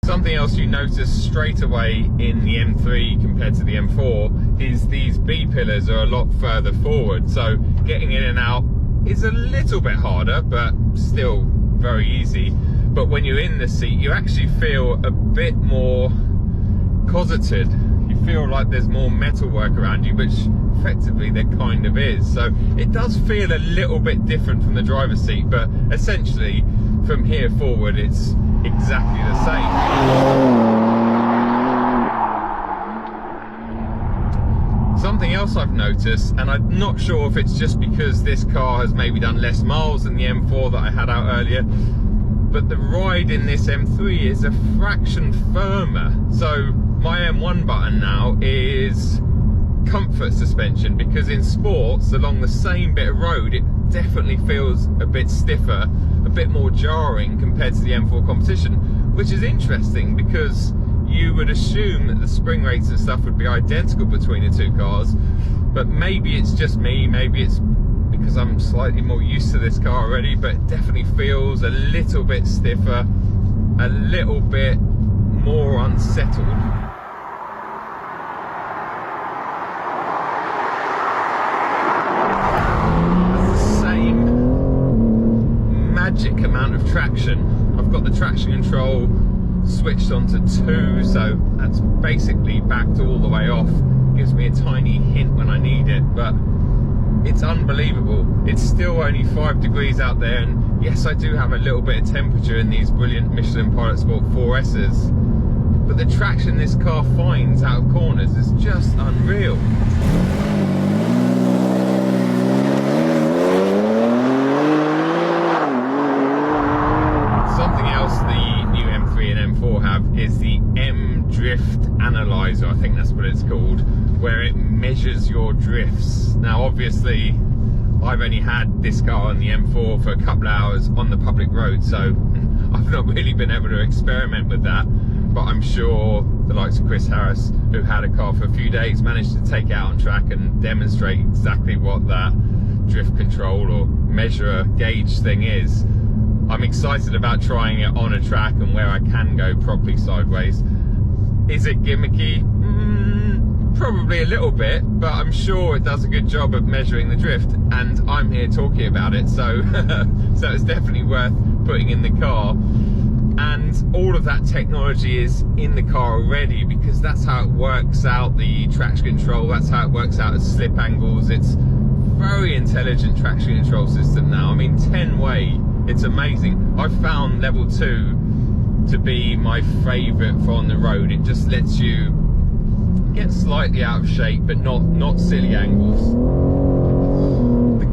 Something else you notice straight away in the M3 compared to the M4 is these B pillars are a lot further forward, so getting in and out is a little bit harder, but still very easy. But when you're in the seat, you actually feel a bit more cosseted. You feel like there's more metalwork around you, which effectively there kind of is. So it does feel a little bit different from the driver's seat, but essentially from here forward it's exactly the same. Something else I've noticed, and I'm not sure if it's just because this car has maybe done less miles than the M4 that I had out earlier, but the ride in this M3 is a fraction firmer. So my M1 button now is comfort suspension, because in sports along the same bit of road it definitely feels a bit stiffer, a bit more jarring compared to the M4 Competition, which is interesting because you would assume that the spring rates and stuff would be identical between the two cars, but maybe it's just me, maybe it's because I'm slightly more used to this car already, but it definitely feels a little bit stiffer, a little bit more unsettled. Magic amount of traction. I've got the traction control switched onto 2, so that's basically backed all the way off. Gives me a tiny hint when I need it, but it's unbelievable. It's still only 5 degrees out there, and yes, I do have a little bit of temperature in these brilliant Michelin Pilot Sport 4S's, but the traction this car finds out of corners is just unreal. Is the M Drift Analyzer, I think that's what it's called, where it measures your drifts. Now obviously I've only had this car on the M4 for a couple of hours on the public road, so I've not really been able to experiment with that, but I'm sure the likes of Chris Harris, who had a car for a few days, managed to take it out on track and demonstrate exactly what that drift control or measure gauge thing is. I'm excited about trying it on a track and where I can go properly sideways. Is it gimmicky? Probably a little bit, but I'm sure it does a good job of measuring the drift, and I'm here talking about it, so so it's definitely worth putting in the car. And all of that technology is in the car already, because that's how it works out the traction control, that's how it works out the slip angles. It's very intelligent traction control system now. I mean, 10-way. It's amazing. I've found level 2 to be my favourite for on the road. It just lets you get slightly out of shape, but not silly angles. The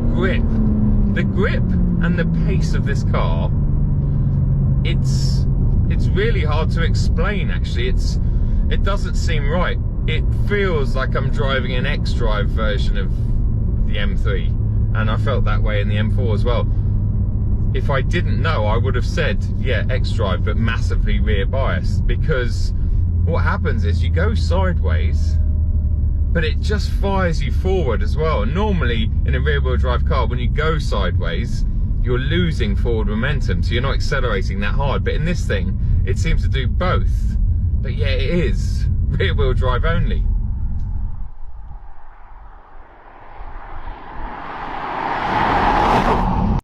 grip and the pace of this car, it's really hard to explain actually. It doesn't seem right. It feels like I'm driving an X-Drive version of the M3, and I felt that way in the M4 as well. If I didn't know, I would have said, yeah, X-Drive, but massively rear bias, because what happens is you go sideways, but it just fires you forward as well. And normally in a rear wheel drive car, when you go sideways, you're losing forward momentum, so you're not accelerating that hard. But in this thing, it seems to do both. But yeah, it is rear wheel drive only.